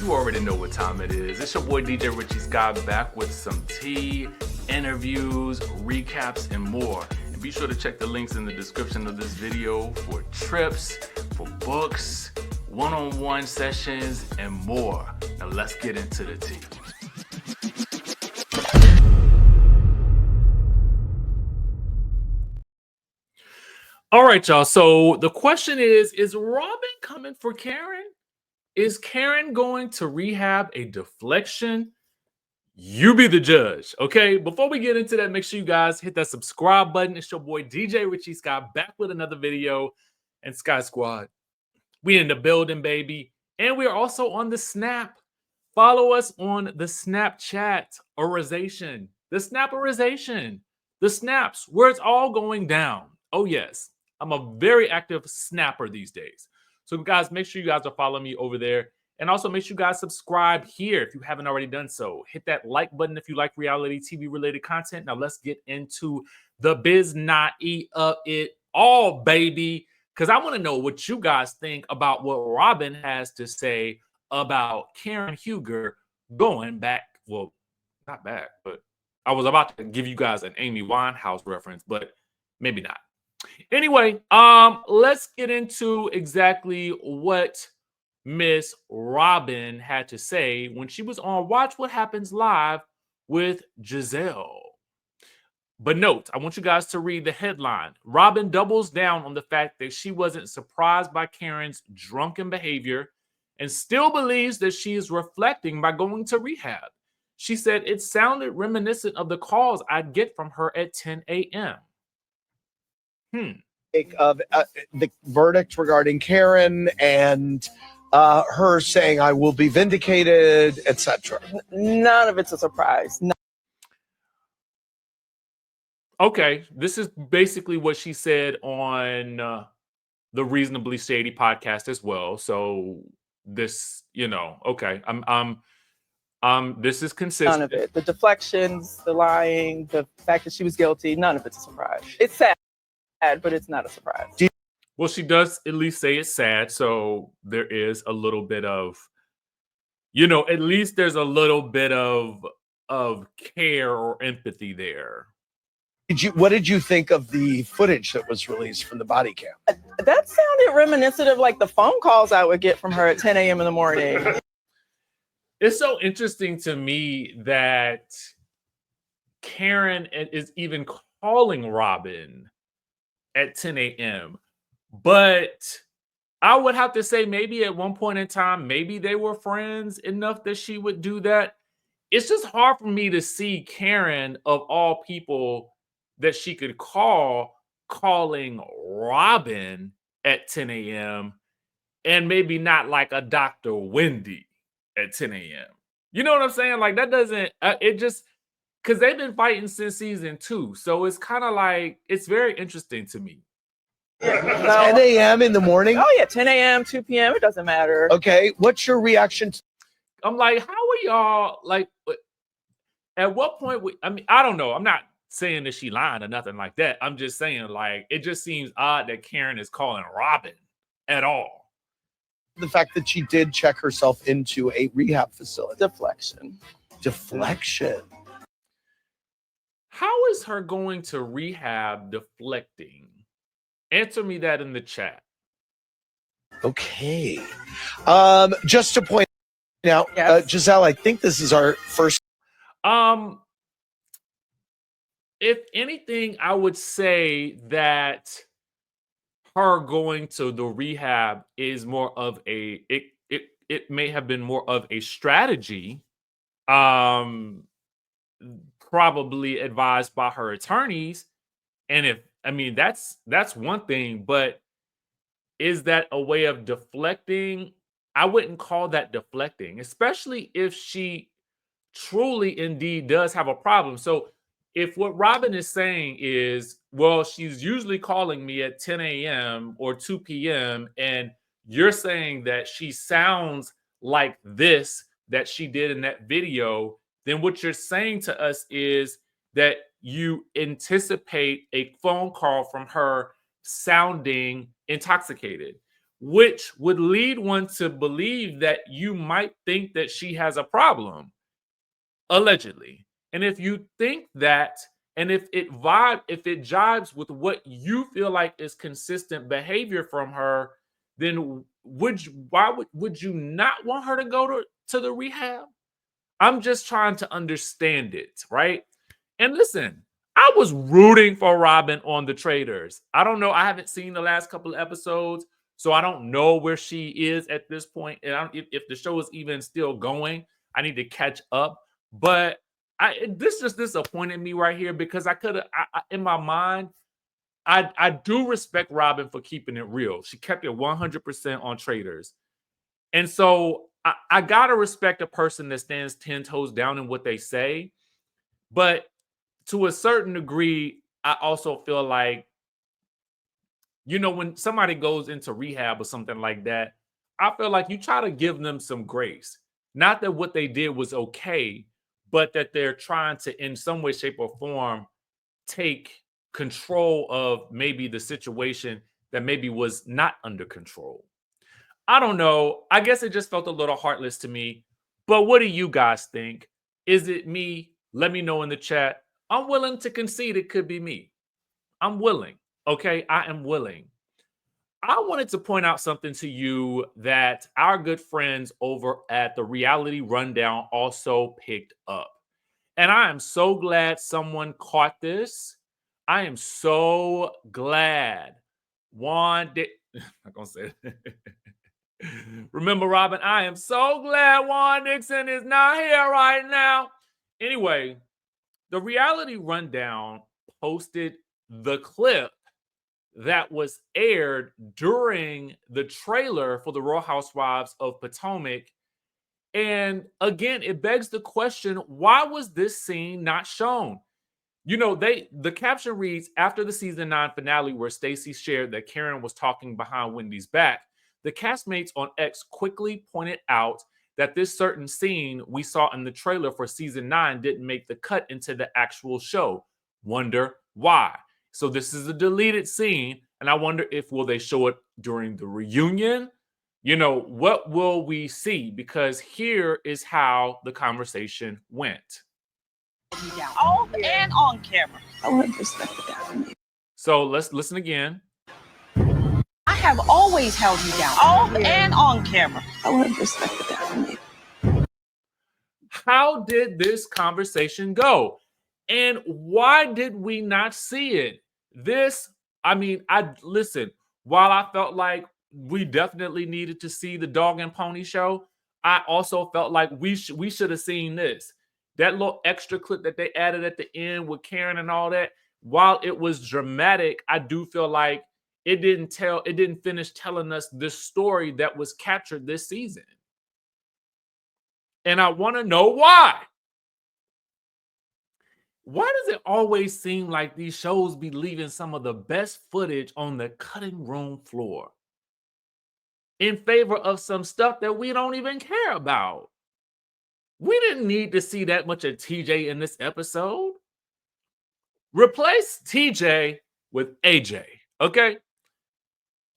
You already know what time it is. It's your boy DJ Richie Skye back with some tea, interviews, recaps, and more. And be sure to check the links in the description of this video for trips, for books, one-on-one sessions, and more. Now let's get into the tea. All right, y'all. So the question is Robyn coming for Karen? Is Karen going to rehab a deflection? You be the judge, okay? Before we get into that, make sure you guys hit that subscribe button. It's your boy DJ Richie Skye back with another video. And Skye Squad, we in the building, baby. And we are also on the Snap. Follow us on the Snapchat-orization, the Snapperization, the snaps, where it's all going down. Oh, yes. I'm a very active snapper these days. So, guys, make sure you guys are following me over there. And also make sure you guys subscribe here if you haven't already done so. Hit that like button if you like reality TV-related content. Now, let's get into the biz-not-e of it all, baby. Because I want to know what you guys think about what Robyn has to say about Karen Huger going back. Well, not back, but I was about to give you guys an Amy Winehouse reference, but maybe not. Anyway, let's get into exactly what Miss Robyn had to say when she was on Watch What Happens Live with Giselle. But note, I want you guys to read the headline. Robyn doubles down on the fact that she wasn't surprised by Karen's drunken behavior and still believes that she is reflecting by going to rehab. She said it sounded reminiscent of the calls I'd get from her at 10 a.m. Of the verdict regarding Karen and her saying I will be vindicated, etc. None of it's a surprise. No. Okay, this is basically what she said on the Reasonably Shady podcast as well. So this, okay, this is consistent. None of it. The deflections, the lying, the fact that she was guilty, none of it's a surprise. It's sad, but it's not a surprise. Well, she does at least say it's sad, so there is a little bit of, at least there's a little bit of care or empathy there. What did you think of the footage that was released from the body cam? That sounded reminiscent of like the phone calls I would get from her at 10 a.m. in the morning. It's so interesting to me that Karen is even calling Robyn at 10 a.m. But I would have to say maybe at one point in time, maybe they were friends enough that she would do that. It's just hard for me to see Karen, of all people that she could calling Robyn at 10 a.m. and maybe not like a Dr. Wendy at 10 a.m. You know what I'm saying? Like that doesn't, it just, because they've been fighting since season 2. So it's kind of like, it's very interesting to me. 10 a.m. in the morning? Oh, yeah, 10 a.m., 2 p.m., it doesn't matter. Okay, what's your reaction? I'm like, how are y'all, like, at what point, I don't know. I'm not saying that she lying or nothing like that. I'm just saying, like, it just seems odd that Karen is calling Robyn at all. The fact that she did check herself into a rehab facility. Deflection. How is her going to rehab deflecting? Answer me that in the chat. Okay. Just to point out, yes. Giselle, I think this is our first. If anything, I would say that her going to the rehab is more of it may have been more of a strategy, probably advised by her attorneys. And that's one thing, but is that a way of deflecting? I wouldn't call that deflecting, especially if she truly indeed does have a problem. So if what Robyn is saying is, well, she's usually calling me at 10 a.m. or 2 p.m. and you're saying that she sounds like this, that she did in that video, then what you're saying to us is that you anticipate a phone call from her sounding intoxicated, which would lead one to believe that you might think that she has a problem, allegedly. And if you think that, and if it jives with what you feel like is consistent behavior from her, then would you not want her to go to the rehab? I'm just trying to understand it, right? And listen, I was rooting for Robyn on the Traders. I don't know. I haven't seen the last couple of episodes, so I don't know where she is at this point. And if the show is even still going, I need to catch up. But this just disappointed me right here because I could have, in my mind, I do respect Robyn for keeping it real. She kept it 100% on Traders. And so I got to respect a person that stands 10 toes down in what they say. But to a certain degree, I also feel like, when somebody goes into rehab or something like that, I feel like you try to give them some grace. Not that what they did was okay, but that they're trying to, in some way, shape, or form, take control of maybe the situation that maybe was not under control. I don't know. I guess it just felt a little heartless to me. But what do you guys think? Is it me? Let me know in the chat. I'm willing to concede it could be me. I'm willing. Okay, I am willing. I wanted to point out something to you that our good friends over at the Reality Rundown also picked up. And I am so glad someone caught this. I am so glad Juan did. I'm not going to say it. Remember, Robyn, I am so glad Juan Dixon is not here right now. Anyway, the Reality Rundown posted the clip that was aired during the trailer for the Real Housewives of Potomac. And again, it begs the question, why was this scene not shown? The caption reads, after the season 9 finale where Stacey shared that Karen was talking behind Wendy's back, the castmates on X quickly pointed out that this certain scene we saw in the trailer for season 9 didn't make the cut into the actual show. Wonder why. So this is a deleted scene, and I wonder if will they show it during the reunion? What will we see? Because here is how the conversation went. Off and on camera. I wouldn't respect that. So let's listen again. I have always held you down. Off and on camera. I wouldn't respect that. How did this conversation go? And why did we not see it? Listen, while I felt like we definitely needed to see the Dog and Pony show, I also felt like we should have seen this. That little extra clip that they added at the end with Karen and all that, while it was dramatic, I do feel like it didn't finish telling us the story that was captured this season. And I want to know why. Why does it always seem like these shows be leaving some of the best footage on the cutting room floor in favor of some stuff that we don't even care about? We didn't need to see that much of TJ in this episode. Replace TJ with AJ, okay?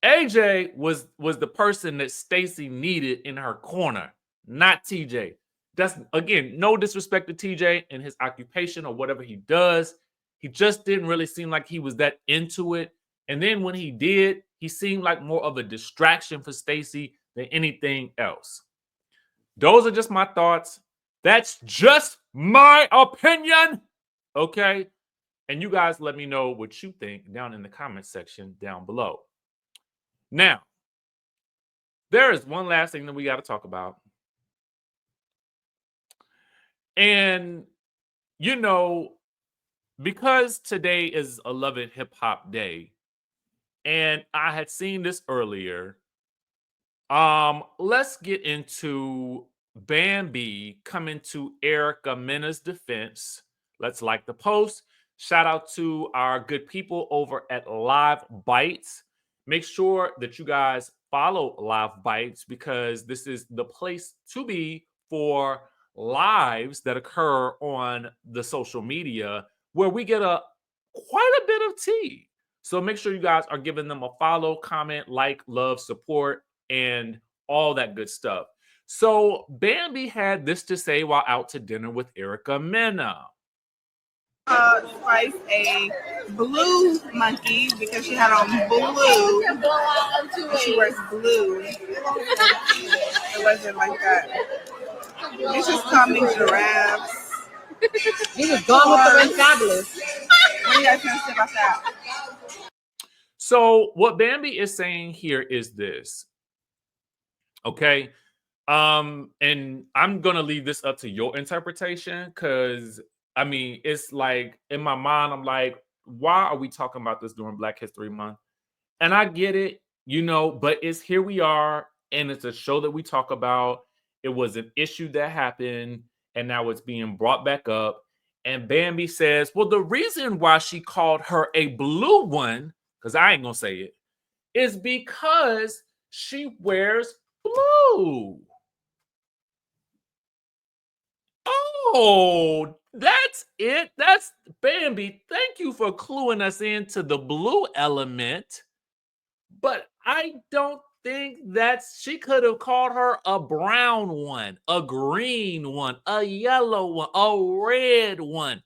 AJ was the person that Stacey needed in her corner, not TJ. That's, again, no disrespect to TJ and his occupation or whatever he does. He just didn't really seem like he was that into it. And then when he did, he seemed like more of a distraction for Stacey than anything else. Those are just my thoughts. That's just my opinion. Okay? And you guys let me know what you think down in the comment section down below. Now, there is one last thing that we got to talk about. And, because today is a Love It Hip Hop Day, and I had seen this earlier, let's get into Bambi coming to Erica Mena's defense. Let's like the post. Shout out to our good people over at Live Bites. Make sure that you guys follow Live Bites because this is the place to be for lives that occur on the social media where we get quite a bit of tea So make sure you guys are giving them a follow, comment, like, love, support, and all that good stuff. So Bambi had this to say while out to dinner with Mena. Spice a blue monkey because she had on blue. She wears blue. It wasn't like that. It's just calming giraffes. He was gone with the red fabulous. What do you guys gonna say about that? So what Bambi is saying here is this. Okay. And I'm gonna leave this up to your interpretation because I mean it's like in my mind, I'm like, why are we talking about this during Black History Month? And I get it, you know, but it's here we are, and it's a show that we talk about. It was an issue that happened, and now it's being brought back up. And Bambi says, well, the reason why she called her a blue one, because I ain't gonna say it, is because she wears blue. Oh, that's it. That's Bambi. Thank you for cluing us into the blue element. But I don't think she could have called her a brown one, a green one, a yellow one, a red one.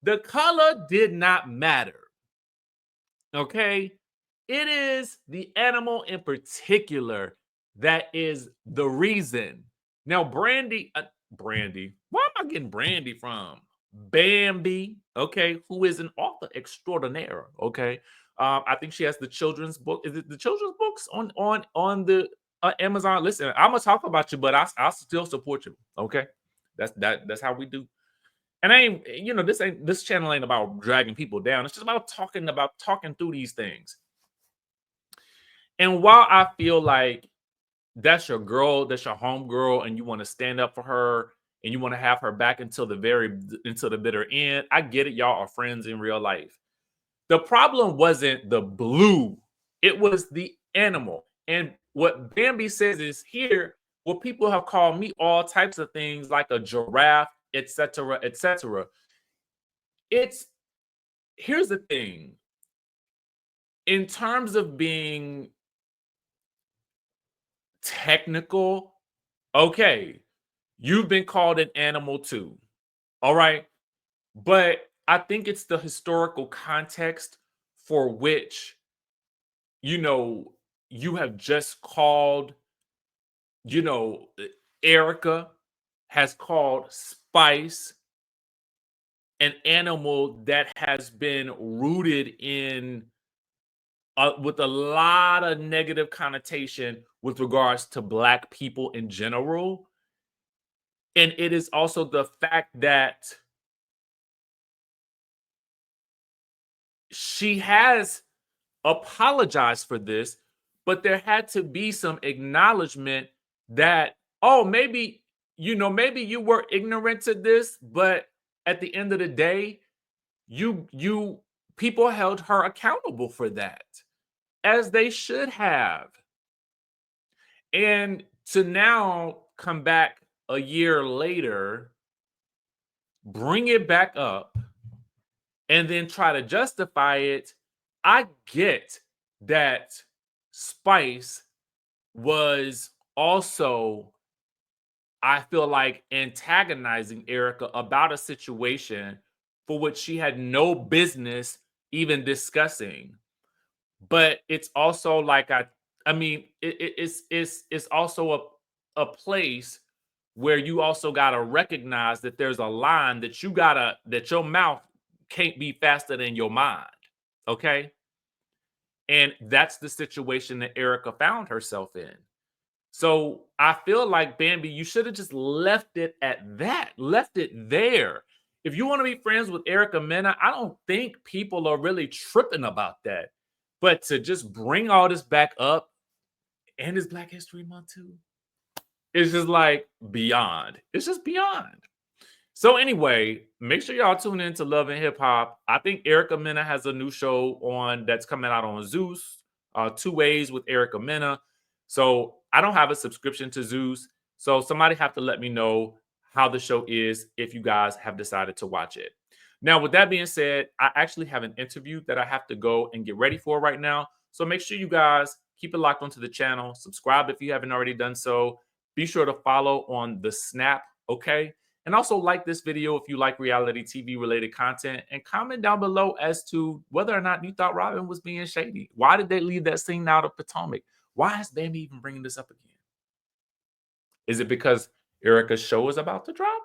The color did not matter. Okay? It is the animal in particular that is the reason. Now, Brandy, where am I getting Brandy from? Bambi, okay, who is an author extraordinaire, okay? I think she has the children's book. Is it the children's books on the Amazon? Listen, I'm gonna talk about you, but I'll still support you, okay? That's how we do. And this channel ain't about dragging people down. It's just about talking through these things. And while I feel like that's your girl, that's your home girl, and you want to stand up for her and you want to have her back until the bitter end, I get it. Y'all are friends in real life. The problem wasn't the blue, it was the animal. And what Bambi says is here, what people have called me all types of things like a giraffe, etc., etc. Here's the thing. In terms of being technical, okay, you've been called an animal too. All right. But I think it's the historical context for which, you have just called, Erica has called Spice an animal that has been rooted in with a lot of negative connotation with regards to Black people in general. And it is also the fact that she has apologized for this, but there had to be some acknowledgement that, oh, maybe you were ignorant to this, but at the end of the day, people held her accountable for that, as they should have. And to now come back a year later, bring it back up, and then try to justify it, I get that Spice was also, I feel like, antagonizing Erica about a situation for which she had no business even discussing. But it's also like it's also a place where you also gotta recognize that there's a line that that your mouth can't be faster than your mind. Okay. And that's the situation that Erica found herself in. So I feel like, Bambi, you should have just left it at that, left it there. If you want to be friends with Mena, I don't think people are really tripping about that. But to just bring all this back up, and it's Black History Month too, it's just like beyond. It's just beyond. So anyway, make sure y'all tune in to Love and Hip Hop. I think Mena has a new show that's coming out on Zeus, 2 Ways with Mena. So I don't have a subscription to Zeus. So somebody have to let me know how the show is if you guys have decided to watch it. Now, with that being said, I actually have an interview that I have to go and get ready for right now. So make sure you guys keep it locked onto the channel. Subscribe if you haven't already done so. Be sure to follow on the Snap, okay? And also like this video if you like reality TV related content, and comment down below as to whether or not you thought Robyn was being shady. Why did they leave that scene out of Potomac? Why is Bambi even bringing this up again? Is it because Erica's show is about to drop?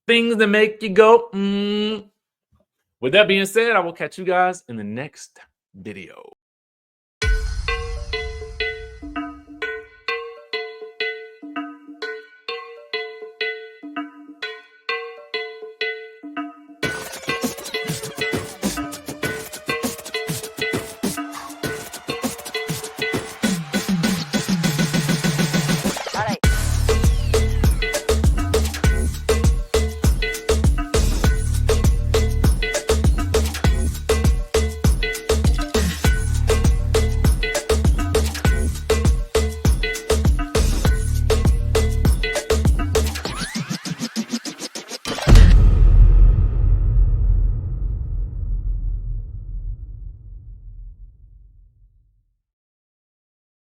Things that make you go, With that being said, I will catch you guys in the next video.